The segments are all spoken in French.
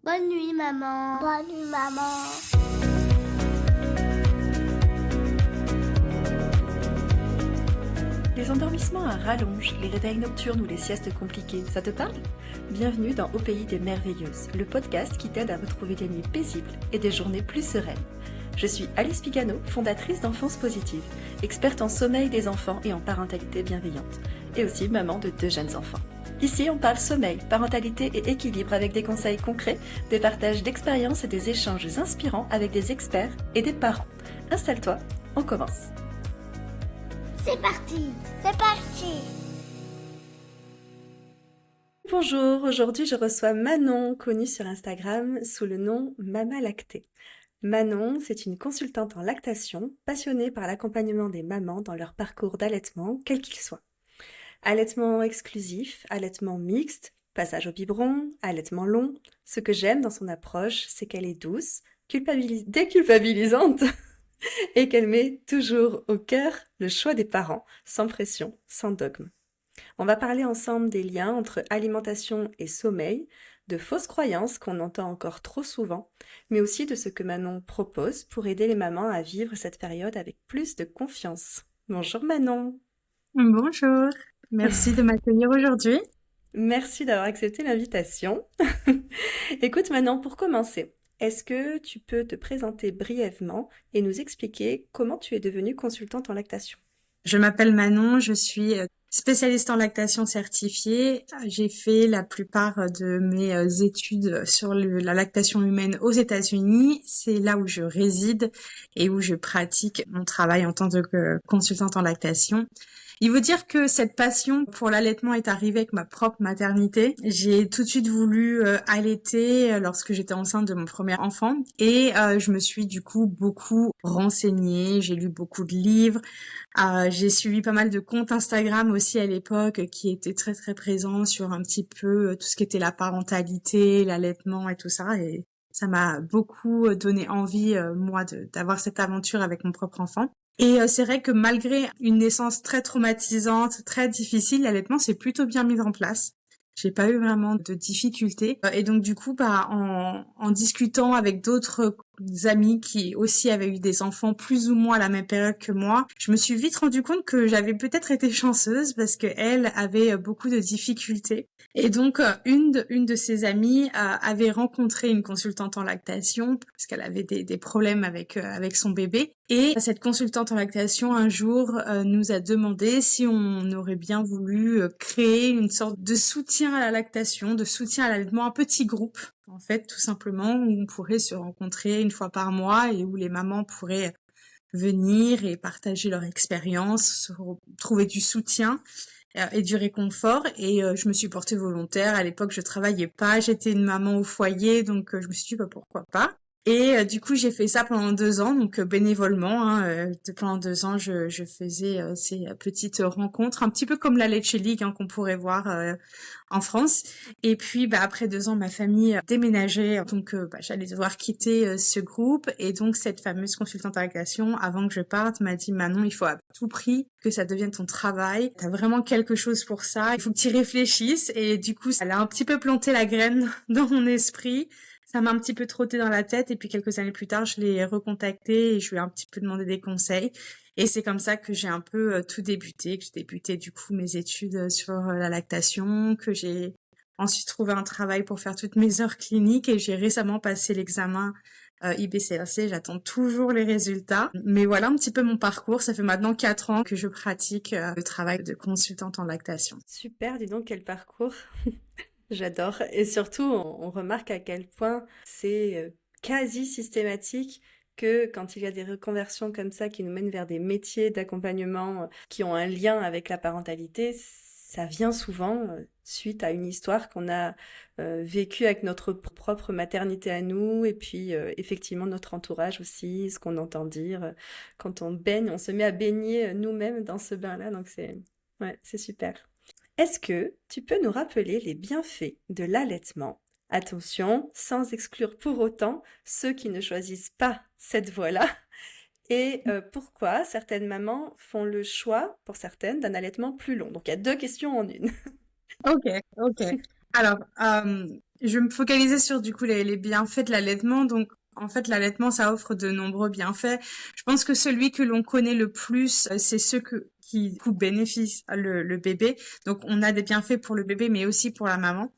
Bonne nuit, maman. Bonne nuit, maman. Les endormissements à rallonge, les réveils nocturnes ou les siestes compliquées, ça te parle? Bienvenue dans Au pays des merveilleuses, le podcast qui t'aide à retrouver des nuits paisibles et des journées plus sereines. Je suis Alice Pigano, fondatrice d'Enfance Positive, experte en sommeil des enfants et en parentalité bienveillante, et aussi maman de 2 jeunes enfants. Ici, on parle sommeil, parentalité et équilibre avec des conseils concrets, des partages d'expériences et des échanges inspirants avec des experts et des parents. Installe-toi, on commence. C'est parti. C'est parti. Bonjour, aujourd'hui je reçois Manon, connue sur Instagram sous le nom Mama Lactée. Manon, c'est une consultante en lactation, passionnée par l'accompagnement des mamans dans leur parcours d'allaitement, quel qu'il soit. Allaitement exclusif, allaitement mixte, passage au biberon, allaitement long. Ce que j'aime dans son approche, c'est qu'elle est douce, déculpabilisante et qu'elle met toujours au cœur le choix des parents, sans pression, sans dogme. On va parler ensemble des liens entre alimentation et sommeil, de fausses croyances qu'on entend encore trop souvent, mais aussi de ce que Manon propose pour aider les mamans à vivre cette période avec plus de confiance. Bonjour Manon. Bonjour, merci de m'accueillir aujourd'hui. Merci d'avoir accepté l'invitation. Écoute Manon, pour commencer, est-ce que tu peux te présenter brièvement et nous expliquer comment tu es devenue consultante en lactation? Je m'appelle Manon, je suis spécialiste en lactation certifiée. J'ai fait la plupart de mes études sur la lactation humaine aux États-Unis. C'est là où je réside et où je pratique mon travail en tant que consultante en lactation. Il faut dire que cette passion pour l'allaitement est arrivée avec ma propre maternité. J'ai tout de suite voulu allaiter lorsque j'étais enceinte de mon premier enfant et je me suis du coup beaucoup renseignée, j'ai lu beaucoup de livres, j'ai suivi pas mal de comptes Instagram aussi à l'époque qui étaient très très présents sur un petit peu tout ce qui était la parentalité, l'allaitement et tout ça, et ça m'a beaucoup donné envie moi d'avoir cette aventure avec mon propre enfant. Et c'est vrai que malgré une naissance très traumatisante, très difficile, l'allaitement s'est plutôt bien mis en place. J'ai pas eu vraiment de difficultés. Et donc du coup, en discutant avec d'autres amis qui aussi avaient eu des enfants plus ou moins à la même période que moi, je me suis vite rendu compte que j'avais peut-être été chanceuse parce que elle avait beaucoup de difficultés. Et donc une de ses amies avait rencontré une consultante en lactation parce qu'elle avait des problèmes avec son bébé. Et cette consultante en lactation un jour nous a demandé si on aurait bien voulu créer une sorte de soutien à la lactation, de soutien à l'allaitement, un petit groupe en fait tout simplement où on pourrait se rencontrer une fois par mois et où les mamans pourraient venir et partager leur expérience, trouver du soutien et du réconfort. Et je me suis portée volontaire. À l'époque, je travaillais pas, j'étais une maman au foyer, donc je me suis dit bah, pourquoi pas. Et du coup, j'ai fait ça pendant 2 ans, donc bénévolement. Pendant 2 ans, je faisais ces petites rencontres, un petit peu comme la Lecce League qu'on pourrait voir en France. Et puis, après 2 ans, ma famille déménageait, donc j'allais devoir quitter ce groupe. Et donc, cette fameuse consultante en lactation, avant que je parte, m'a dit Manon, il faut à tout prix que ça devienne ton travail. T'as vraiment quelque chose pour ça. Il faut que tu y réfléchisses. Et du coup, elle a un petit peu planté la graine dans mon esprit. Ça m'a un petit peu trotté dans la tête et puis quelques années plus tard, je l'ai recontacté et je lui ai un petit peu demandé des conseils. Et c'est comme ça que j'ai un peu tout débuté, que j'ai débuté du coup mes études sur la lactation, que j'ai ensuite trouvé un travail pour faire toutes mes heures cliniques et j'ai récemment passé l'examen IBCLC. J'attends toujours les résultats. Mais voilà un petit peu mon parcours. Ça fait maintenant 4 ans que je pratique le travail de consultante en lactation. Super, dis donc quel parcours. J'adore. Et surtout, on remarque à quel point c'est quasi systématique que quand il y a des reconversions comme ça qui nous mènent vers des métiers d'accompagnement qui ont un lien avec la parentalité, ça vient souvent suite à une histoire qu'on a vécue avec notre propre maternité à nous et puis effectivement notre entourage aussi, ce qu'on entend dire quand on baigne, on se met à baigner nous-mêmes dans ce bain-là, donc c'est super. Est-ce que tu peux nous rappeler les bienfaits de l'allaitement? Attention, sans exclure pour autant ceux qui ne choisissent pas cette voie-là. Et pourquoi certaines mamans font le choix, pour certaines, d'un allaitement plus long? Donc il y a 2 questions en une. Ok. Alors, je vais me focaliser sur du coup les bienfaits de l'allaitement. Donc, en fait, l'allaitement, ça offre de nombreux bienfaits. Je pense que celui que l'on connaît le plus, c'est ceux qui du coup, bénéficient le bébé. Donc, on a des bienfaits pour le bébé, mais aussi pour la maman.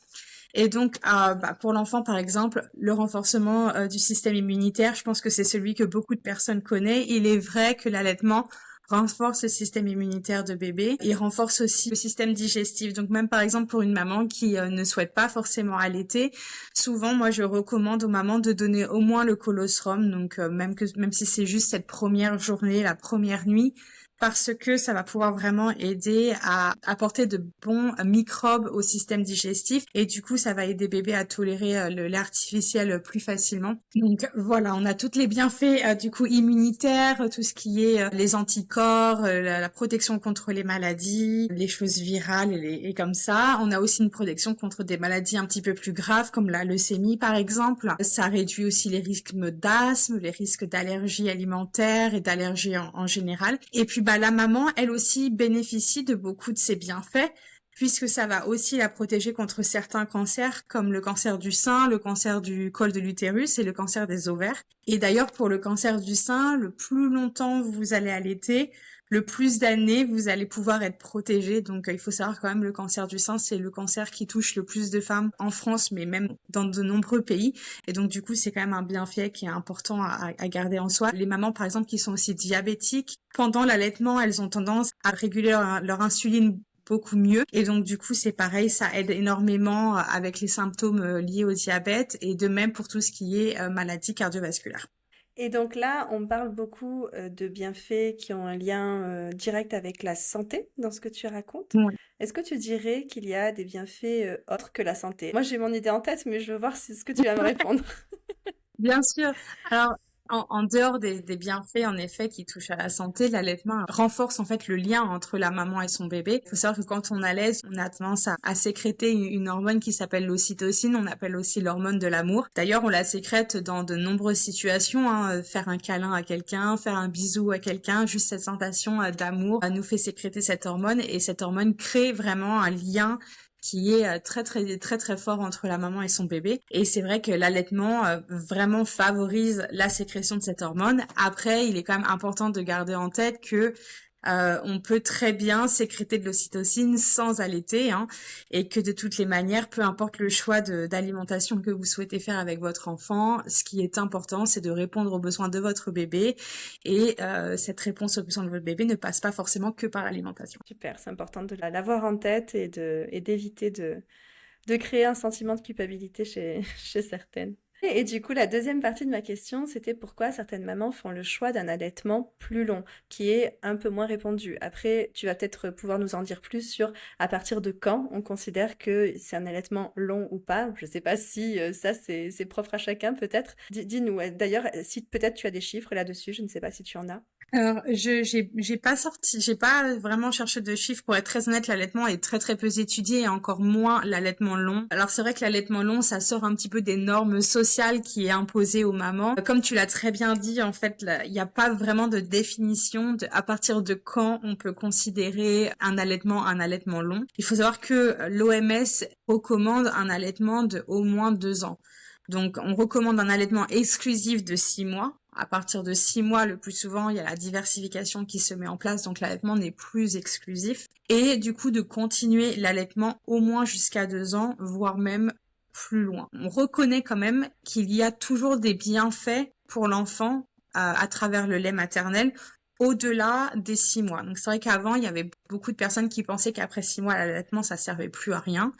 Et donc, pour l'enfant, par exemple, le renforcement du système immunitaire, je pense que c'est celui que beaucoup de personnes connaissent. Il est vrai que l'allaitement renforce le système immunitaire de bébé. Il renforce aussi le système digestif. Donc même par exemple pour une maman qui ne souhaite pas forcément allaiter, souvent moi je recommande aux mamans de donner au moins le colostrum. Donc même si c'est juste cette première journée, la première nuit, parce que ça va pouvoir vraiment aider à apporter de bons microbes au système digestif et du coup ça va aider bébé à tolérer le lait artificiel plus facilement. Donc voilà, on a tous les bienfaits du coup immunitaires, tout ce qui est les anticorps, la protection contre les maladies, les choses virales et comme ça. On a aussi une protection contre des maladies un petit peu plus graves comme la leucémie par exemple. Ça réduit aussi les risques d'asthme, les risques d'allergies alimentaires et d'allergies en général. Et puis la maman, elle aussi bénéficie de beaucoup de ces bienfaits puisque ça va aussi la protéger contre certains cancers comme le cancer du sein, le cancer du col de l'utérus et le cancer des ovaires. Et d'ailleurs, pour le cancer du sein, le plus longtemps vous allez allaiter, le plus d'années vous allez pouvoir être protégé. Donc, il faut savoir quand même le cancer du sein, c'est le cancer qui touche le plus de femmes en France, mais même dans de nombreux pays. Et donc, du coup, c'est quand même un bienfait qui est important à garder en soi. Les mamans, par exemple, qui sont aussi diabétiques, pendant l'allaitement, elles ont tendance à réguler leur insuline beaucoup mieux. Et donc, du coup, c'est pareil, ça aide énormément avec les symptômes liés au diabète et de même pour tout ce qui est maladie cardiovasculaire. Et donc là, on parle beaucoup de bienfaits qui ont un lien direct avec la santé dans ce que tu racontes. Oui. Est-ce que tu dirais qu'il y a des bienfaits autres que la santé? Moi, j'ai mon idée en tête, mais je veux voir si ce que tu vas me répondre. Bien sûr. Alors, en dehors des bienfaits, en effet, qui touchent à la santé, l'allaitement renforce en fait le lien entre la maman et son bébé. Il faut savoir que quand on allaite, on a tendance à sécréter une hormone qui s'appelle l'ocytocine, on appelle aussi l'hormone de l'amour. D'ailleurs, on la sécrète dans de nombreuses situations, faire un câlin à quelqu'un, faire un bisou à quelqu'un, juste cette sensation d'amour nous fait sécréter cette hormone et cette hormone crée vraiment un lien qui est très très très très fort entre la maman et son bébé. Et c'est vrai que l'allaitement vraiment favorise la sécrétion de cette hormone. Après, il est quand même important de garder en tête que on peut très bien sécréter de l'ocytocine sans allaiter, et que de toutes les manières, peu importe le choix d'alimentation que vous souhaitez faire avec votre enfant, ce qui est important, c'est de répondre aux besoins de votre bébé. Et cette réponse aux besoins de votre bébé ne passe pas forcément que par l'alimentation. Super, c'est important de l'avoir en tête et d'éviter de créer un sentiment de culpabilité chez certaines. Et du coup, la deuxième partie de ma question, c'était pourquoi certaines mamans font le choix d'un allaitement plus long, qui est un peu moins répandu. Après, tu vas peut-être pouvoir nous en dire plus sur à partir de quand on considère que c'est un allaitement long ou pas. Je ne sais pas si ça, c'est propre à chacun, peut-être. Dis-nous, d'ailleurs, si peut-être tu as des chiffres là-dessus, je ne sais pas si tu en as. Alors, j'ai pas vraiment cherché de chiffres pour être très honnête. L'allaitement est très très peu étudié et encore moins l'allaitement long. Alors c'est vrai que l'allaitement long, ça sort un petit peu des normes sociales qui est imposée aux mamans. Comme tu l'as très bien dit, en fait, il n'y a pas vraiment de définition de à partir de quand on peut considérer un allaitement long. Il faut savoir que l'OMS recommande un allaitement de au moins 2 ans. Donc, on recommande un allaitement exclusif de 6 mois. À partir de 6 mois, le plus souvent, il y a la diversification qui se met en place, donc l'allaitement n'est plus exclusif. Et du coup, de continuer l'allaitement au moins jusqu'à 2 ans, voire même plus loin. On reconnaît quand même qu'il y a toujours des bienfaits pour l'enfant à travers le lait maternel, au-delà des 6 mois. Donc c'est vrai qu'avant, il y avait beaucoup de personnes qui pensaient qu'après 6 mois, l'allaitement, ça servait plus à rien,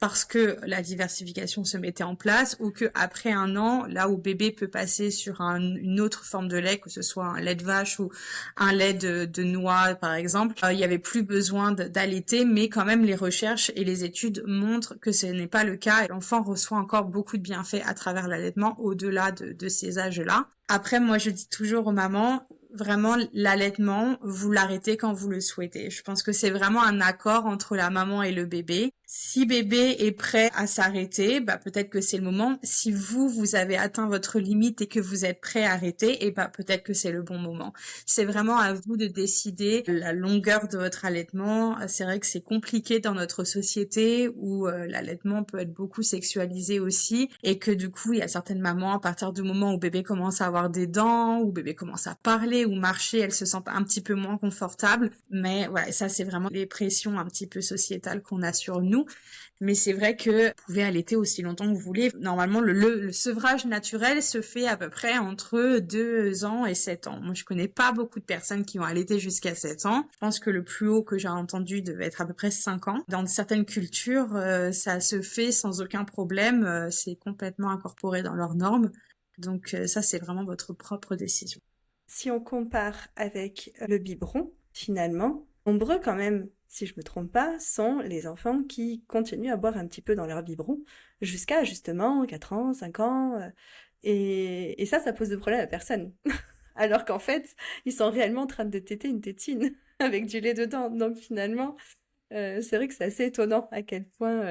parce que la diversification se mettait en place, ou que après 1 an, là où bébé peut passer sur une autre forme de lait, que ce soit un lait de vache ou un lait de noix par exemple, il y avait plus besoin d'allaiter, mais quand même les recherches et les études montrent que ce n'est pas le cas et l'enfant reçoit encore beaucoup de bienfaits à travers l'allaitement au-delà de ces âges-là. Après, moi je dis toujours aux mamans, vraiment l'allaitement, vous l'arrêtez quand vous le souhaitez. Je pense que c'est vraiment un accord entre la maman et le bébé. Si bébé est prêt à s'arrêter, peut-être que c'est le moment. Si vous avez atteint votre limite et que vous êtes prêt à arrêter, et peut-être que c'est le bon moment. C'est vraiment à vous de décider la longueur de votre allaitement. C'est vrai que c'est compliqué dans notre société où l'allaitement peut être beaucoup sexualisé aussi et que du coup, il y a certaines mamans, à partir du moment où bébé commence à avoir des dents, où bébé commence à parler ou marcher, elles se sentent un petit peu moins confortables. Mais voilà, ça c'est vraiment les pressions un petit peu sociétales qu'on a sur nous. Mais c'est vrai que vous pouvez allaiter aussi longtemps que vous voulez. Normalement, le sevrage naturel se fait à peu près entre 2 ans et 7 ans. Moi, je connais pas beaucoup de personnes qui ont allaité jusqu'à 7 ans. Je pense que le plus haut que j'ai entendu devait être à peu près 5 ans. Dans certaines cultures, ça se fait sans aucun problème. C'est complètement incorporé dans leurs normes. Donc ça, c'est vraiment votre propre décision. Si on compare avec le biberon, finalement, nombreux quand même, si je me trompe pas, sont les enfants qui continuent à boire un petit peu dans leur biberon jusqu'à justement 4 ans, 5 ans. Et ça pose de problème à personne. Alors qu'en fait, ils sont réellement en train de téter une tétine avec du lait dedans. Donc finalement, c'est vrai que c'est assez étonnant à quel point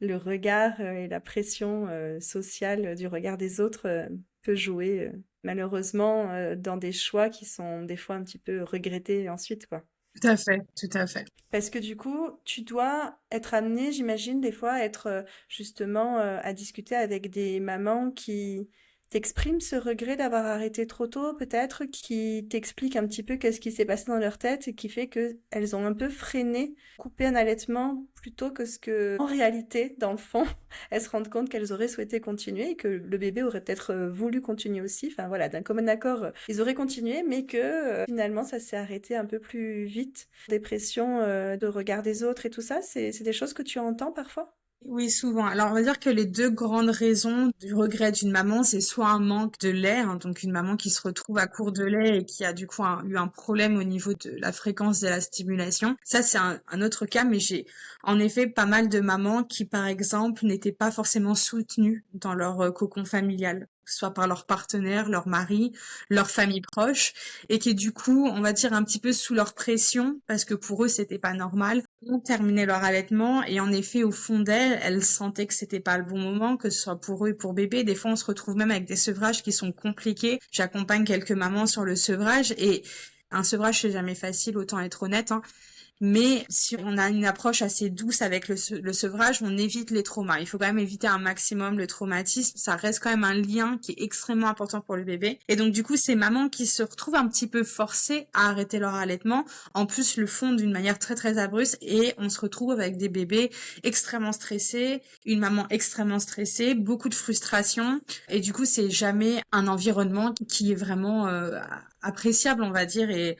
le regard et la pression sociale du regard des autres peut jouer malheureusement dans des choix qui sont des fois un petit peu regrettés ensuite, quoi. Tout à fait, tout à fait. Parce que du coup, tu dois être amené, j'imagine, des fois, à être justement à discuter avec des mamans qui t'expriment ce regret d'avoir arrêté trop tôt, peut-être, qui t'expliquent un petit peu qu'est-ce qui s'est passé dans leur tête et qui fait qu'elles ont un peu freiné, coupé un allaitement plutôt que ce que, en réalité, dans le fond, elles se rendent compte qu'elles auraient souhaité continuer et que le bébé aurait peut-être voulu continuer aussi. Enfin voilà, d'un commun accord, ils auraient continué, mais que finalement, ça s'est arrêté un peu plus vite. Des pressions de regard des autres et tout ça, c'est des choses que tu entends parfois? Oui, souvent. Alors, on va dire que les deux grandes raisons du regret d'une maman, c'est soit un manque de lait, hein, donc une maman qui se retrouve à court de lait et qui a du coup eu un problème au niveau de la fréquence de la stimulation. Ça, c'est un autre cas, mais j'ai en effet pas mal de mamans qui, par exemple, n'étaient pas forcément soutenues dans leur cocon familial, que ce soit par leur partenaire, leur mari, leur famille proche, et qui du coup, on va dire un petit peu sous leur pression, parce que pour eux, c'était pas normal, ont terminé leur allaitement et en effet au fond d'elles, elles sentaient que c'était pas le bon moment, que ce soit pour eux et pour bébé. Des fois on se retrouve même avec des sevrages qui sont compliqués. J'accompagne quelques mamans sur le sevrage et un sevrage c'est jamais facile, autant être honnête, hein. Mais si on a une approche assez douce avec le sevrage, on évite les traumas. Il faut quand même éviter un maximum le traumatisme. Ça reste quand même un lien qui est extrêmement important pour le bébé. Et donc, du coup, ces mamans qui se retrouvent un petit peu forcées à arrêter leur allaitement, en plus, le font d'une manière très, très abrupte et on se retrouve avec des bébés extrêmement stressés, une maman extrêmement stressée, beaucoup de frustration. Et du coup, c'est jamais un environnement qui est vraiment appréciable, on va dire, et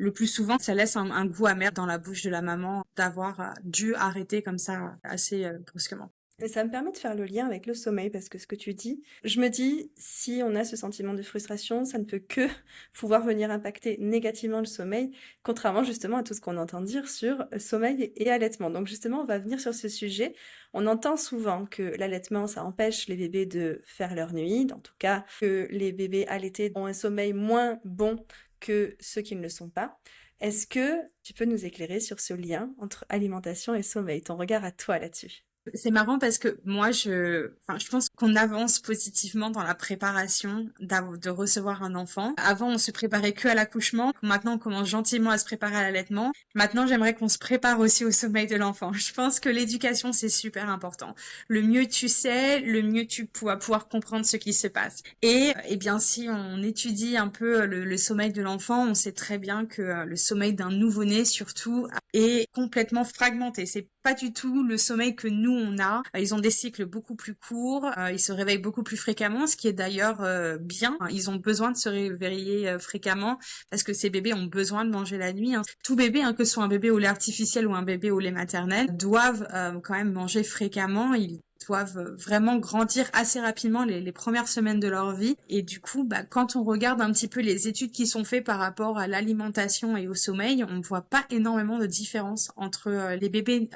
le plus souvent, ça laisse un goût amer dans la bouche de la maman d'avoir dû arrêter comme ça assez brusquement. Et ça me permet de faire le lien avec le sommeil, parce que ce que tu dis, je me dis, si on a ce sentiment de frustration, ça ne peut que pouvoir venir impacter négativement le sommeil, contrairement justement à tout ce qu'on entend dire sur sommeil et allaitement. Donc justement, on va venir sur ce sujet. On entend souvent que l'allaitement, ça empêche les bébés de faire leur nuit, en tout cas que les bébés allaités ont un sommeil moins bon que ceux qui ne le sont pas. Est-ce que tu peux nous éclairer sur ce lien entre alimentation et sommeil, ton regard à toi là-dessus? C'est marrant parce que moi, je pense qu'on avance positivement dans la préparation de recevoir un enfant. Avant, on se préparait que à l'accouchement. Maintenant, on commence gentiment à se préparer à l'allaitement. Maintenant, j'aimerais qu'on se prépare aussi au sommeil de l'enfant. Je pense que l'éducation, c'est super important. Le mieux tu sais, le mieux tu vas pouvoir comprendre ce qui se passe. Et, eh bien, si on étudie un peu le sommeil de l'enfant, on sait très bien que le sommeil d'un nouveau-né, surtout, est complètement fragmenté. C'est pas du tout le sommeil que nous on a. Ils ont des cycles beaucoup plus courts, ils se réveillent beaucoup plus fréquemment, ce qui est d'ailleurs bien. Ils ont besoin de se réveiller fréquemment parce que ces bébés ont besoin de manger la nuit, hein. Tout bébé, hein, que ce soit un bébé au lait artificiel ou un bébé au lait maternel, doivent quand même manger fréquemment. Ils doivent vraiment grandir assez rapidement les premières semaines de leur vie. Et du coup, quand on regarde un petit peu les études qui sont faites par rapport à l'alimentation et au sommeil, on ne voit pas énormément de différence entre les bébés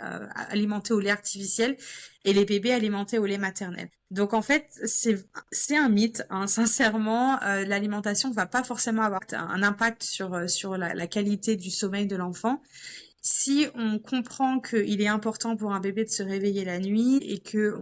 alimentés au lait artificiel et les bébés alimentés au lait maternel. Donc en fait, c'est un mythe, hein. Sincèrement, l'alimentation va pas forcément avoir un impact sur la qualité du sommeil de l'enfant. Si on comprend qu'il est important pour un bébé de se réveiller la nuit et que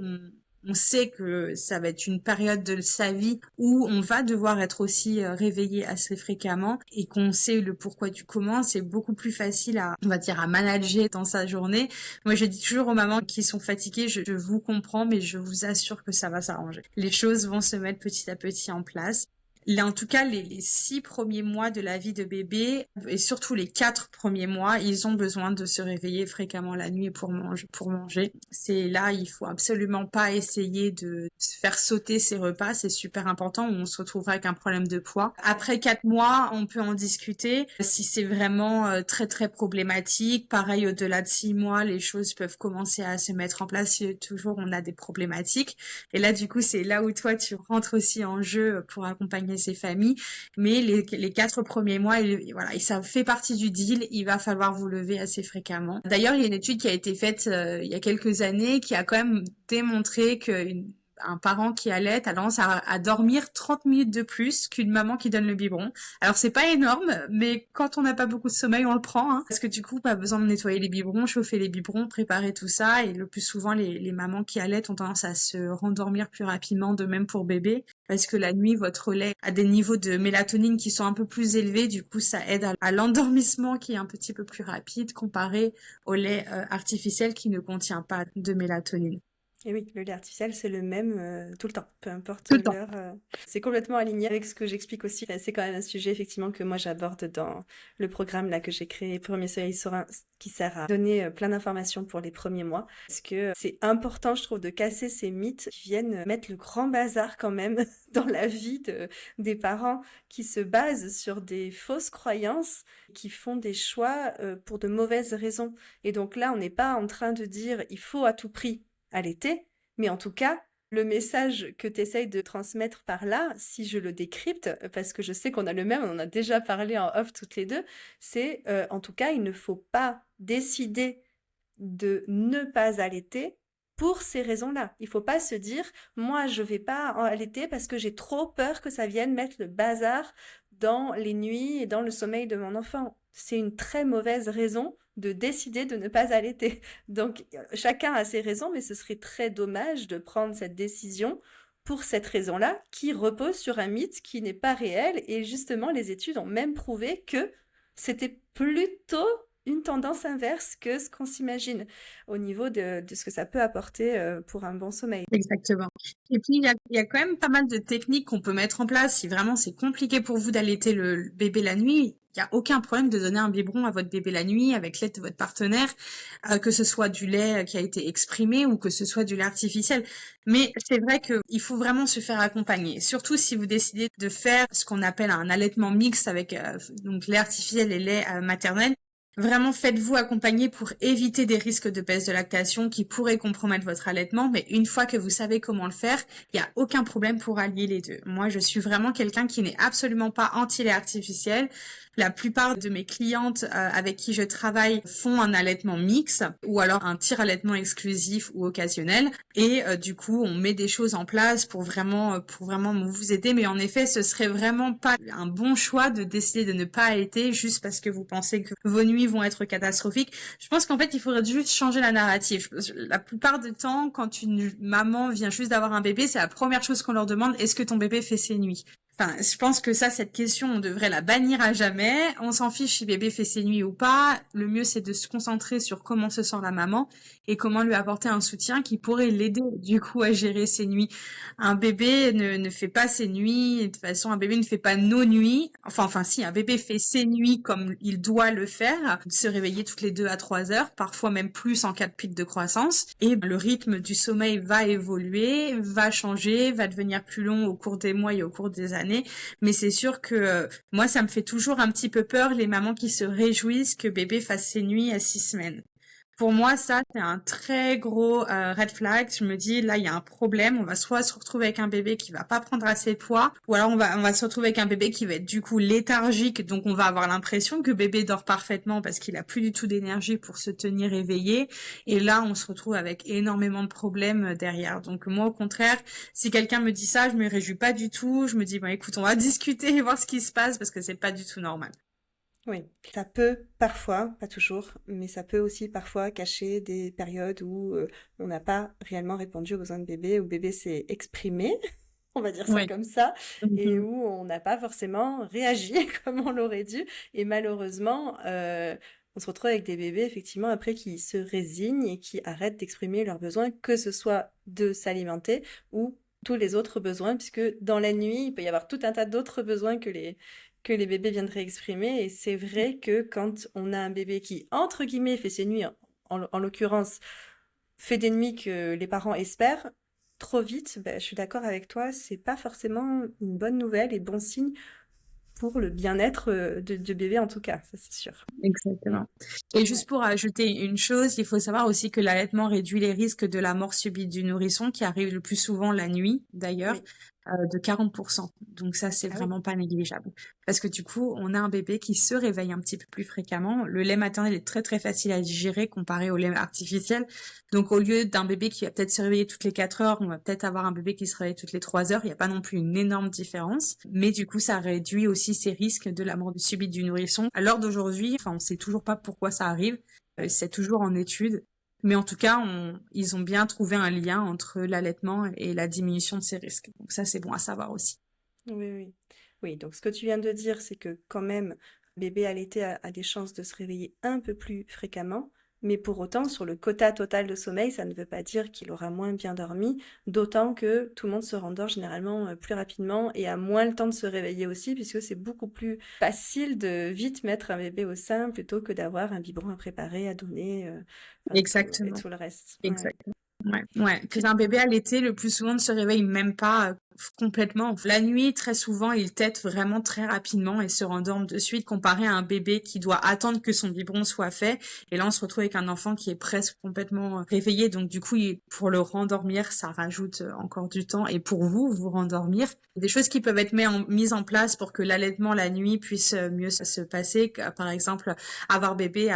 on sait que ça va être une période de sa vie où on va devoir être aussi réveillé assez fréquemment et qu'on sait le pourquoi du comment, c'est beaucoup plus facile on va dire, à manager dans sa journée. Moi, je dis toujours aux mamans qui sont fatiguées, je vous comprends, mais je vous assure que ça va s'arranger. Les choses vont se mettre petit à petit en place. Là, en tout cas, les 6 premiers mois de la vie de bébé, et surtout les 4 premiers mois, ils ont besoin de se réveiller fréquemment la nuit pour manger. C'est là, il faut absolument pas essayer de se faire sauter ses repas, c'est super important, ou on se retrouvera avec un problème de poids. Après 4 mois, on peut en discuter. Si c'est vraiment très très problématique, pareil, au-delà de 6 mois, les choses peuvent commencer à se mettre en place si toujours on a des problématiques. Et là, du coup, c'est là où toi, tu rentres aussi en jeu pour accompagner ces familles, mais les 4 premiers mois, voilà, et ça fait partie du deal, il va falloir vous lever assez fréquemment. D'ailleurs, il y a une étude qui a été faite il y a quelques années qui a quand même démontré un parent qui allait a tendance à dormir 30 minutes de plus qu'une maman qui donne le biberon. Alors c'est pas énorme, mais quand on n'a pas beaucoup de sommeil, on le prend, hein, parce que du coup, pas besoin de nettoyer les biberons, chauffer les biberons, préparer tout ça, et le plus souvent, les mamans qui allaitent ont tendance à se rendormir plus rapidement, de même pour bébé, parce que la nuit, votre lait a des niveaux de mélatonine qui sont un peu plus élevés, du coup, ça aide à l'endormissement qui est un petit peu plus rapide comparé au lait artificiel qui ne contient pas de mélatonine. Et oui, le lait artificiel, c'est le même tout le temps, peu importe Tout le temps. l'heure. C'est complètement aligné avec ce que j'explique aussi. C'est quand même un sujet, effectivement, que moi j'aborde dans le programme là que j'ai créé, Premier Soleil Serein, qui sert à donner plein d'informations pour les premiers mois. Parce que c'est important, je trouve, de casser ces mythes qui viennent mettre le grand bazar quand même dans la vie des parents qui se basent sur des fausses croyances, qui font des choix pour de mauvaises raisons. Et donc là, on n'est pas en train de dire il faut à tout prix allaiter, mais en tout cas, le message que tu essayes de transmettre par là, si je le décrypte, parce que je sais qu'on a le même, on en a déjà parlé en off toutes les deux, c'est en tout cas, il ne faut pas décider de ne pas allaiter pour ces raisons-là. Il ne faut pas se dire, moi, je ne vais pas allaiter parce que j'ai trop peur que ça vienne mettre le bazar dans les nuits et dans le sommeil de mon enfant. C'est une très mauvaise raison de décider de ne pas allaiter. Donc, chacun a ses raisons, mais ce serait très dommage de prendre cette décision pour cette raison-là, qui repose sur un mythe qui n'est pas réel. Et justement, les études ont même prouvé que c'était plutôt une tendance inverse que ce qu'on s'imagine au niveau de ce que ça peut apporter pour un bon sommeil. Exactement. Et puis, il y a quand même pas mal de techniques qu'on peut mettre en place. Si vraiment c'est compliqué pour vous d'allaiter le bébé la nuit, il n'y a aucun problème de donner un biberon à votre bébé la nuit avec l'aide de votre partenaire, que ce soit du lait qui a été exprimé ou que ce soit du lait artificiel. Mais c'est vrai qu'il faut vraiment se faire accompagner. Surtout si vous décidez de faire ce qu'on appelle un allaitement mixte avec donc lait artificiel et lait maternel. Vraiment, faites-vous accompagner pour éviter des risques de baisse de lactation qui pourraient compromettre votre allaitement. Mais une fois que vous savez comment le faire, il n'y a aucun problème pour allier les deux. Moi, je suis vraiment quelqu'un qui n'est absolument pas anti-lait artificiel. La plupart de mes clientes avec qui je travaille font un allaitement mixte ou alors un tire-allaitement exclusif ou occasionnel. Et du coup, on met des choses en place pour vraiment vous aider. Mais en effet, ce serait vraiment pas un bon choix de décider de ne pas allaiter juste parce que vous pensez que vos nuits vont être catastrophiques. Je pense qu'en fait, il faudrait juste changer la narrative. La plupart du temps, quand une maman vient juste d'avoir un bébé, c'est la première chose qu'on leur demande, est-ce que ton bébé fait ses nuits ? Enfin, je pense que cette question, on devrait la bannir à jamais. On s'en fiche si bébé fait ses nuits ou pas. Le mieux, c'est de se concentrer sur comment se sent la maman et comment lui apporter un soutien qui pourrait l'aider, du coup, à gérer ses nuits. Un bébé ne fait pas ses nuits. De toute façon, un bébé ne fait pas nos nuits. Enfin, si, un bébé fait ses nuits comme il doit le faire, se réveiller toutes les 2 à 3 heures, parfois même plus en cas de pic de croissance. Et le rythme du sommeil va évoluer, va changer, va devenir plus long au cours des mois et au cours des années. Mais c'est sûr que moi, ça me fait toujours un petit peu peur, les mamans qui se réjouissent que bébé fasse ses nuits à 6 semaines. Pour moi, ça, c'est un très gros red flag. Je me dis, là, il y a un problème. On va soit se retrouver avec un bébé qui va pas prendre assez de poids, ou alors on va se retrouver avec un bébé qui va être du coup léthargique. Donc, on va avoir l'impression que bébé dort parfaitement parce qu'il a plus du tout d'énergie pour se tenir éveillé. Et là, on se retrouve avec énormément de problèmes derrière. Donc, moi, au contraire, si quelqu'un me dit ça, je me réjouis pas du tout. Je me dis, bon, écoute, on va discuter et voir ce qui se passe parce que c'est pas du tout normal. Oui, ça peut parfois, pas toujours, mais ça peut aussi parfois cacher des périodes où on n'a pas réellement répondu aux besoins de bébé, où bébé s'est exprimé, on va dire ça Oui. comme ça, et Mhm. où on n'a pas forcément réagi comme on l'aurait dû. Et malheureusement, on se retrouve avec des bébés, effectivement, après qui se résignent et qui arrêtent d'exprimer leurs besoins, que ce soit de s'alimenter ou tous les autres besoins, puisque dans la nuit, il peut y avoir tout un tas d'autres besoins que les bébés viendraient exprimer. Et c'est vrai que quand on a un bébé qui, entre guillemets, fait ses nuits, en l'occurrence, fait des nuits que les parents espèrent, trop vite, ben, je suis d'accord avec toi, c'est pas forcément une bonne nouvelle et bon signe pour le bien-être de bébé en tout cas, ça c'est sûr. Mm. Exactement. Et Ouais. juste pour ajouter une chose, il faut savoir aussi que l'allaitement réduit les risques de la mort subite du nourrisson, qui arrive le plus souvent la nuit, d'ailleurs, Oui. de 40%. Donc ça, c'est Ah oui. vraiment pas négligeable. Parce que du coup, on a un bébé qui se réveille un petit peu plus fréquemment. Le lait maternel est très très facile à digérer comparé au lait artificiel. Donc au lieu d'un bébé qui va peut-être se réveiller toutes les 4 heures, on va peut-être avoir un bébé qui se réveille toutes les 3 heures. Il n'y a pas non plus une énorme différence. Mais du coup, ça réduit aussi ces risques de la mort subite du nourrisson. À l'heure d'aujourd'hui, enfin, on sait toujours pas pourquoi ça arrive. C'est toujours en étude. Mais en tout cas, ils ont bien trouvé un lien entre l'allaitement et la diminution de ces risques. Donc ça, c'est bon à savoir aussi. Oui, oui. Oui, donc ce que tu viens de dire, c'est que quand même, bébé allaité a des chances de se réveiller un peu plus fréquemment, mais pour autant, sur le quota total de sommeil, ça ne veut pas dire qu'il aura moins bien dormi, d'autant que tout le monde se rendort généralement plus rapidement et a moins le temps de se réveiller aussi, puisque c'est beaucoup plus facile de vite mettre un bébé au sein plutôt que d'avoir un biberon à préparer, à donner, enfin, et Exactement. tout le reste. Ouais. Exactement. Ouais, ouais. Que Tu... un bébé allaité, le plus souvent, ne se réveille même pas complètement. La nuit, très souvent, il tète vraiment très rapidement et se rendorme de suite, comparé à un bébé qui doit attendre que son biberon soit fait. Et là, on se retrouve avec un enfant qui est presque complètement réveillé. Donc, du coup, pour le rendormir, ça rajoute encore du temps. Et pour vous rendormir, des choses qui peuvent être mises en place pour que l'allaitement la nuit puisse mieux se passer. Par exemple, avoir bébé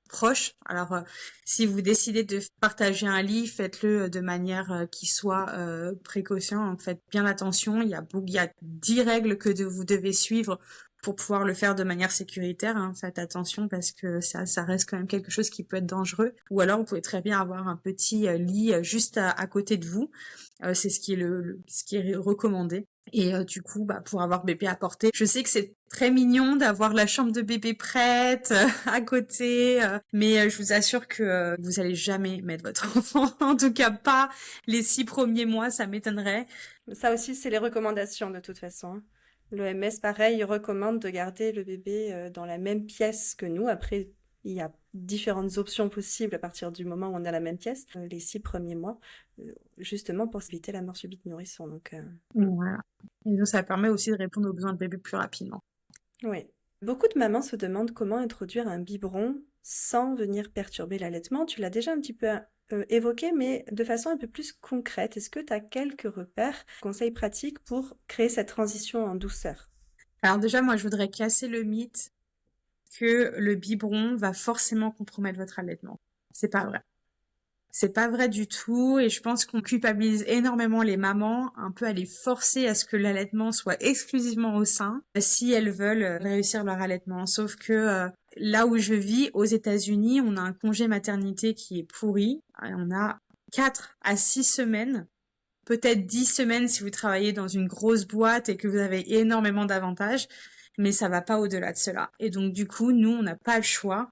proche. Alors, si vous décidez de partager un lit, faites-le de manière qui soit précaution. Faites bien attention. Il y a 10 règles que vous devez suivre pour pouvoir le faire de manière sécuritaire. Hein. Faites attention parce que ça reste quand même quelque chose qui peut être dangereux. Ou alors, vous pouvez très bien avoir un petit lit juste à côté de vous. C'est ce qui est ce qui est recommandé. Et du coup, pour avoir bébé à porter, je sais que c'est très mignon d'avoir la chambre de bébé prête à côté, mais je vous assure que vous allez jamais mettre votre enfant, en tout cas pas les 6 premiers mois, ça m'étonnerait. Ça aussi, c'est les recommandations de toute façon, hein. L'OMS, pareil, il recommande de garder le bébé dans la même pièce que nous. Après, il y a différentes options possibles à partir du moment où on est à la même pièce, les 6 premiers mois, justement pour éviter la mort subite du nourrisson. Donc, Voilà. Et donc ça permet aussi de répondre aux besoins de bébé plus rapidement. oui. Beaucoup de mamans se demandent comment introduire un biberon sans venir perturber l'allaitement. Tu l'as déjà un petit peu évoqué, mais de façon un peu plus concrète. Est-ce que tu as quelques repères, conseils pratiques pour créer cette transition en douceur? Alors déjà, moi, je voudrais casser le mythe que le biberon va forcément compromettre votre allaitement. C'est pas vrai. C'est pas vrai du tout et je pense qu'on culpabilise énormément les mamans, un peu à les forcer à ce que l'allaitement soit exclusivement au sein si elles veulent réussir leur allaitement. Sauf que là où je vis, aux États-Unis, on a un congé maternité qui est pourri. On a 4 à 6 semaines, peut-être 10 semaines si vous travaillez dans une grosse boîte et que vous avez énormément d'avantages, mais ça va pas au-delà de cela. Et donc du coup, nous, on n'a pas le choix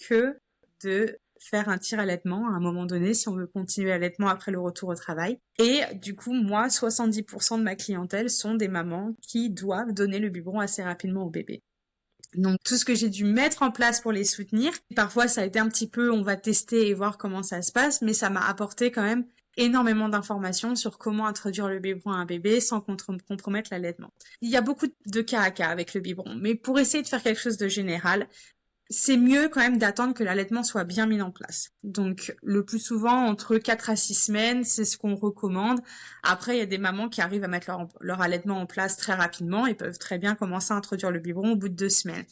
que de faire un tir-allaitement à un moment donné si on veut continuer l'allaitement après le retour au travail. Et du coup, moi, 70% de ma clientèle sont des mamans qui doivent donner le biberon assez rapidement au bébé. Donc tout ce que j'ai dû mettre en place pour les soutenir, parfois ça a été un petit peu on va tester et voir comment ça se passe, mais ça m'a apporté quand même énormément d'informations sur comment introduire le biberon à un bébé sans compromettre l'allaitement. Il y a beaucoup de cas à cas avec le biberon, mais pour essayer de faire quelque chose de général, c'est mieux quand même d'attendre que l'allaitement soit bien mis en place. Donc, le plus souvent, entre 4 à 6 semaines, c'est ce qu'on recommande. Après, il y a des mamans qui arrivent à mettre leur allaitement en place très rapidement et peuvent très bien commencer à introduire le biberon au bout de 2 semaines.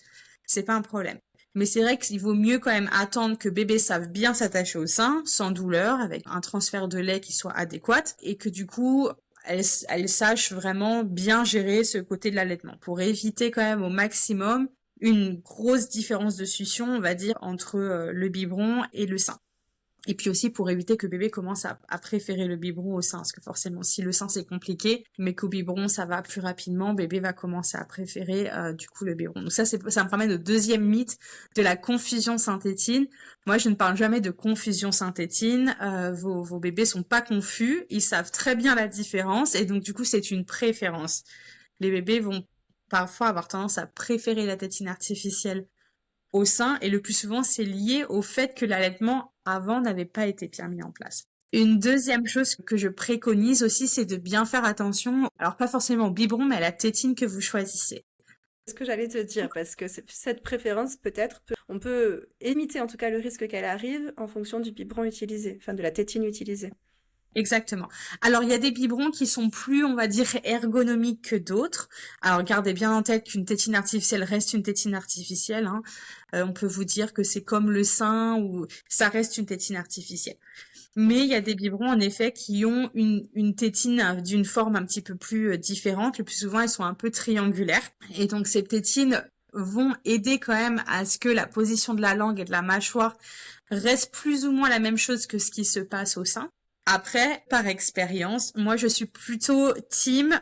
C'est pas un problème. Mais c'est vrai qu'il vaut mieux quand même attendre que bébé sache bien s'attacher au sein, sans douleur, avec un transfert de lait qui soit adéquat, et que du coup, elle sache vraiment bien gérer ce côté de l'allaitement, pour éviter quand même au maximum une grosse différence de succion, on va dire, entre le biberon et le sein. Et puis aussi pour éviter que bébé commence à préférer le biberon au sein, parce que forcément si le sein c'est compliqué, mais qu'au biberon ça va plus rapidement, bébé va commencer à préférer du coup le biberon. Donc ça me permet au deuxième mythe de la confusion sein-tétine. Moi je ne parle jamais de confusion sein-tétine, vos bébés sont pas confus, ils savent très bien la différence et donc du coup c'est une préférence. Les bébés vont parfois avoir tendance à préférer la tétine artificielle au sein et le plus souvent c'est lié au fait que l'allaitement avant n'avait pas été bien mis en place. Une deuxième chose que je préconise aussi, c'est de bien faire attention, alors pas forcément au biberon, mais à la tétine que vous choisissez. C'est ce que j'allais te dire, parce que cette préférence, peut-être, on peut limiter en tout cas le risque qu'elle arrive en fonction du biberon utilisé, enfin de la tétine utilisée. Exactement. Alors, il y a des biberons qui sont plus, on va dire, ergonomiques que d'autres. Alors, gardez bien en tête qu'une tétine artificielle reste une tétine artificielle, hein. On peut vous dire que c'est comme le sein ou ça reste une tétine artificielle. Mais il y a des biberons, en effet, qui ont une tétine d'une forme un petit peu plus différente. Le plus souvent, elles sont un peu triangulaires. Et donc, ces tétines vont aider quand même à ce que la position de la langue et de la mâchoire reste plus ou moins la même chose que ce qui se passe au sein. Après, par expérience, moi je suis plutôt team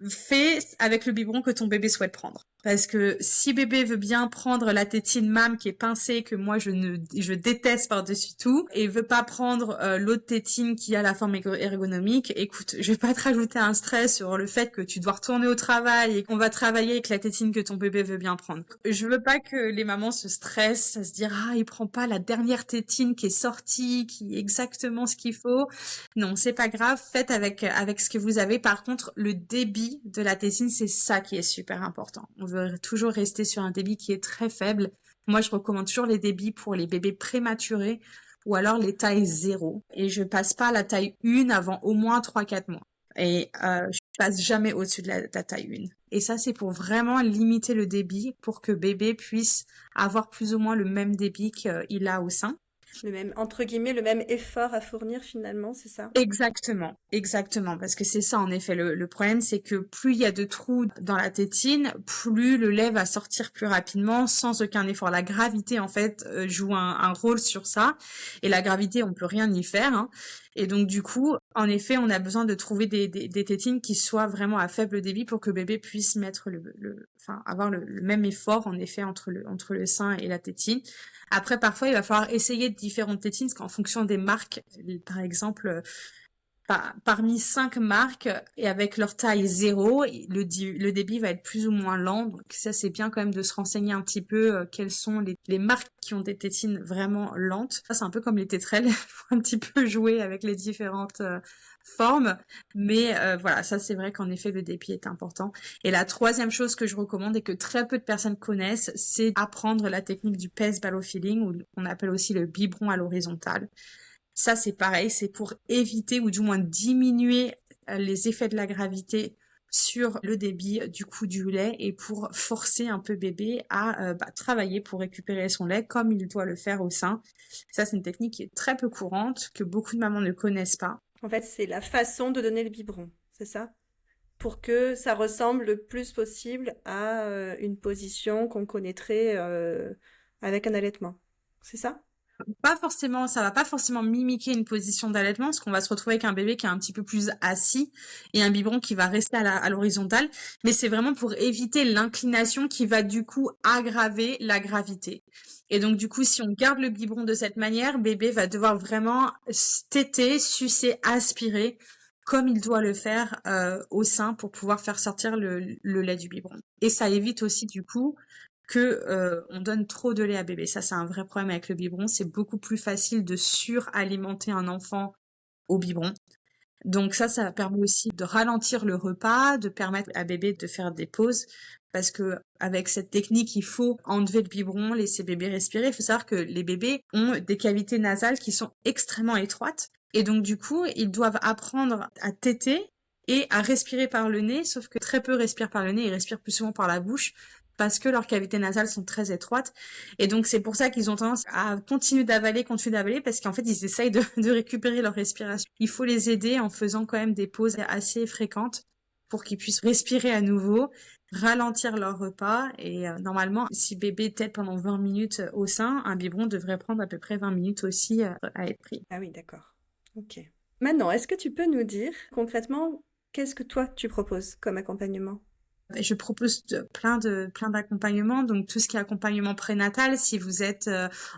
fais avec le biberon que ton bébé souhaite prendre. Parce que si bébé veut bien prendre la tétine MAM qui est pincée, que moi je déteste par-dessus tout, et veut pas prendre l'autre tétine qui a la forme ergonomique, écoute, je vais pas te rajouter un stress sur le fait que tu dois retourner au travail et qu'on va travailler avec la tétine que ton bébé veut bien prendre. Je veux pas que les mamans se stressent à se dire ah il prend pas la dernière tétine qui est sortie, qui est exactement ce qu'il faut. Non, c'est pas grave, faites avec ce que vous avez. Par contre, le débit de la tétine, c'est ça qui est super important. On veut toujours rester sur un débit qui est très faible. Moi, je recommande toujours les débits pour les bébés prématurés ou alors les tailles 0. Et je passe pas à la taille 1 avant au moins 3-4 mois. Et je passe jamais au-dessus de la taille 1. Et ça, c'est pour vraiment limiter le débit pour que bébé puisse avoir plus ou moins le même débit qu'il a au sein. Le même, entre guillemets, le même effort à fournir finalement, c'est ça? Exactement, parce que c'est ça en effet. Le problème, c'est que plus il y a de trous dans la tétine, plus le lait va sortir plus rapidement sans aucun effort. La gravité en fait joue un rôle sur ça, et la gravité, on peut rien y faire, hein. Et donc du coup, en effet, on a besoin de trouver des tétines qui soient vraiment à faible débit pour que bébé puisse mettre avoir le même effort en effet entre le sein et la tétine. Après, parfois, il va falloir essayer différentes tétines, parce qu'en fonction des marques, par exemple, parmi 5 marques, et avec leur taille 0, le débit va être plus ou moins lent. Donc ça, c'est bien quand même de se renseigner un petit peu quelles sont les marques qui ont des tétines vraiment lentes. Ça, c'est un peu comme les tétrelles, il faut un petit peu jouer avec les différentes formes. Mais voilà, ça c'est vrai qu'en effet, le débit est important. Et la troisième chose que je recommande et que très peu de personnes connaissent, c'est apprendre la technique du pèse ballot feeding, ou qu'on appelle aussi le biberon à l'horizontale. Ça, c'est pareil, c'est pour éviter ou du moins diminuer les effets de la gravité sur le débit du coup du lait et pour forcer un peu bébé à travailler pour récupérer son lait comme il doit le faire au sein. Ça, c'est une technique qui est très peu courante, que beaucoup de mamans ne connaissent pas. En fait, c'est la façon de donner le biberon, c'est ça? Pour que ça ressemble le plus possible à une position qu'on connaîtrait avec un allaitement. C'est ça? Ça va pas forcément mimiquer une position d'allaitement, parce qu'on va se retrouver avec un bébé qui est un petit peu plus assis et un biberon qui va rester à l'horizontale, mais c'est vraiment pour éviter l'inclination qui va du coup aggraver la gravité. Et donc du coup, si on garde le biberon de cette manière, bébé va devoir vraiment téter, sucer, aspirer comme il doit le faire au sein pour pouvoir faire sortir le lait du biberon. Et ça évite aussi du coup que on donne trop de lait à bébé. Ça, c'est un vrai problème avec le biberon. C'est beaucoup plus facile de suralimenter un enfant au biberon. Donc ça permet aussi de ralentir le repas, de permettre à bébé de faire des pauses. Parce que avec cette technique, il faut enlever le biberon, laisser bébé respirer. Il faut savoir que les bébés ont des cavités nasales qui sont extrêmement étroites. Et donc du coup, ils doivent apprendre à téter et à respirer par le nez, sauf que très peu respirent par le nez, ils respirent plus souvent par la bouche, parce que leurs cavités nasales sont très étroites. Et donc, c'est pour ça qu'ils ont tendance à continuer d'avaler, parce qu'en fait, ils essayent de récupérer leur respiration. Il faut les aider en faisant quand même des pauses assez fréquentes pour qu'ils puissent respirer à nouveau, ralentir leur repas et normalement, si bébé tète pendant 20 minutes au sein, un biberon devrait prendre à peu près 20 minutes aussi à être pris. Ah oui, d'accord. Ok. Maintenant, est-ce que tu peux nous dire concrètement qu'est-ce que toi tu proposes comme accompagnement? Je propose plein d'accompagnements, donc tout ce qui est accompagnement prénatal, si vous êtes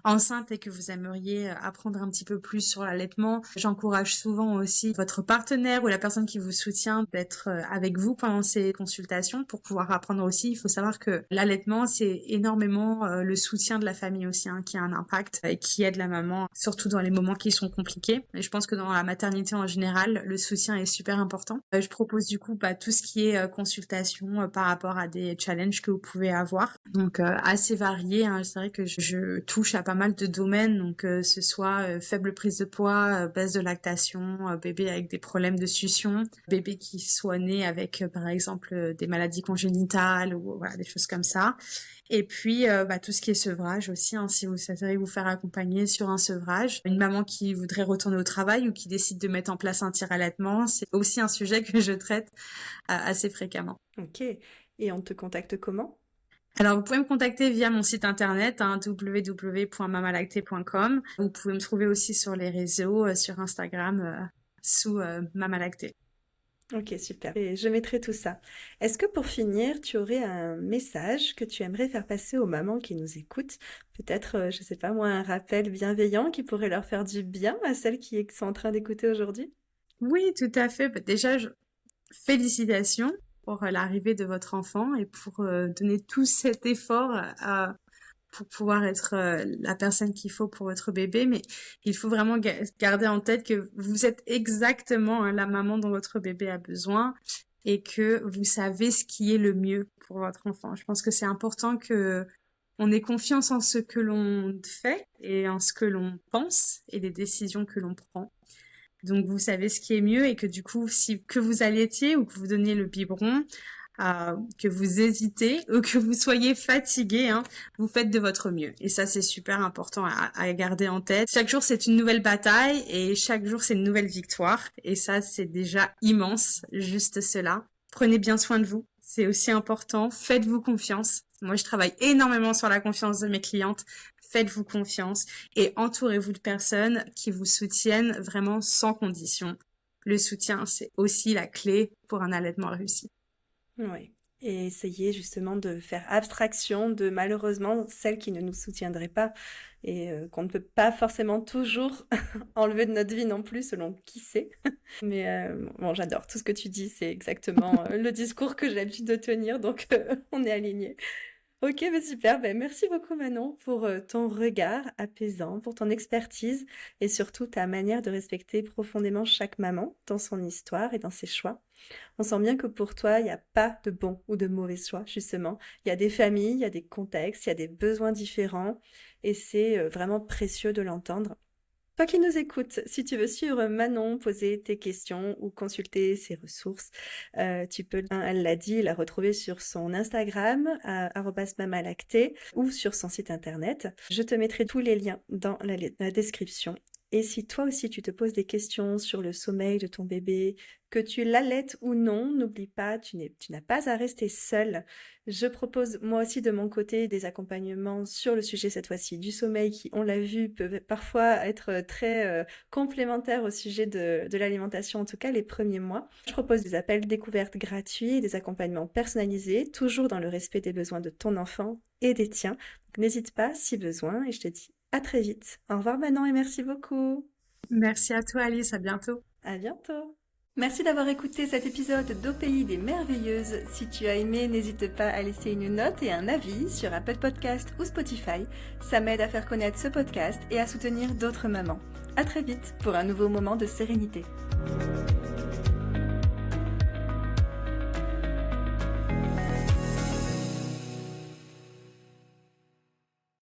enceinte et que vous aimeriez apprendre un petit peu plus sur l'allaitement, j'encourage souvent aussi votre partenaire ou la personne qui vous soutient d'être avec vous pendant ces consultations pour pouvoir apprendre aussi. Il faut savoir que l'allaitement, c'est énormément le soutien de la famille aussi, qui a un impact et qui aide la maman, surtout dans les moments qui sont compliqués. Et je pense que dans la maternité en général, le soutien est super important. Je propose du coup tout ce qui est consultation par rapport à des challenges que vous pouvez avoir. Donc assez variés, c'est vrai que je touche à pas mal de domaines, donc ce soit faible prise de poids, baisse de lactation, bébé avec des problèmes de succion, bébé qui soit né avec par exemple des maladies congénitales ou voilà, des choses comme ça. Et puis tout ce qui est sevrage aussi, si vous souhaitez vous faire accompagner sur un sevrage. Une maman qui voudrait retourner au travail ou qui décide de mettre en place un tir-allaitement, c'est aussi un sujet que je traite assez fréquemment. Ok. Et on te contacte comment? Alors, vous pouvez me contacter via mon site internet, www.mamalacté.com. Vous pouvez me trouver aussi sur les réseaux, sur Instagram, sous Mamalacté. Ok, super. Et je mettrai tout ça. Est-ce que pour finir, tu aurais un message que tu aimerais faire passer aux mamans qui nous écoutent? Peut-être, je sais pas moi, un rappel bienveillant qui pourrait leur faire du bien à celles qui sont en train d'écouter aujourd'hui? Oui, tout à fait. Déjà, félicitations pour l'arrivée de votre enfant et pour donner tout cet effort pour pouvoir être la personne qu'il faut pour votre bébé. Mais il faut vraiment garder en tête que vous êtes exactement la maman dont votre bébé a besoin et que vous savez ce qui est le mieux pour votre enfant. Je pense que c'est important que on ait confiance en ce que l'on fait et en ce que l'on pense et les décisions que l'on prend. Donc, vous savez ce qui est mieux et que du coup, que vous allaitiez ou que vous donniez le biberon, que vous hésitez ou que vous soyez fatigué, vous faites de votre mieux. Et ça, c'est super important à garder en tête. Chaque jour, c'est une nouvelle bataille et chaque jour, c'est une nouvelle victoire. Et ça, c'est déjà immense, juste cela. Prenez bien soin de vous. C'est aussi important. Faites-vous confiance. Moi, je travaille énormément sur la confiance de mes clientes. Faites-vous confiance et entourez-vous de personnes qui vous soutiennent vraiment sans condition. Le soutien, c'est aussi la clé pour un allaitement réussi. Oui. Et essayer justement de faire abstraction de malheureusement celles qui ne nous soutiendraient pas et qu'on ne peut pas forcément toujours enlever de notre vie non plus selon qui c'est. Mais bon, j'adore tout ce que tu dis, c'est exactement le discours que j'ai l'habitude de tenir, donc on est alignés. Ok, bah super. Merci beaucoup Manon pour ton regard apaisant, pour ton expertise et surtout ta manière de respecter profondément chaque maman dans son histoire et dans ses choix. On sent bien que pour toi, il n'y a pas de bon ou de mauvais choix, justement. Il y a des familles, il y a des contextes, il y a des besoins différents et c'est vraiment précieux de l'entendre. Toi qui nous écoutes, si tu veux suivre Manon, poser tes questions ou consulter ses ressources, tu peux, elle l'a dit, la retrouver sur son Instagram, @mamalacté, ou sur son site internet. Je te mettrai tous les liens dans la description. Et si toi aussi tu te poses des questions sur le sommeil de ton bébé, que tu l'allaites ou non, n'oublie pas, tu n'as pas à rester seule. Je propose moi aussi de mon côté des accompagnements sur le sujet cette fois-ci du sommeil qui, on l'a vu, peuvent parfois être très complémentaires au sujet de l'alimentation, en tout cas les premiers mois. Je propose des appels découvertes gratuits et des accompagnements personnalisés, toujours dans le respect des besoins de ton enfant et des tiens. Donc n'hésite pas si besoin et je te dis à très vite. Au revoir Manon et merci beaucoup. Merci à toi Alice, à bientôt. À bientôt. Merci d'avoir écouté cet épisode d'Au Pays des Merveilleuses. Si tu as aimé, n'hésite pas à laisser une note et un avis sur Apple Podcast ou Spotify. Ça m'aide à faire connaître ce podcast et à soutenir d'autres mamans. À très vite pour un nouveau moment de sérénité.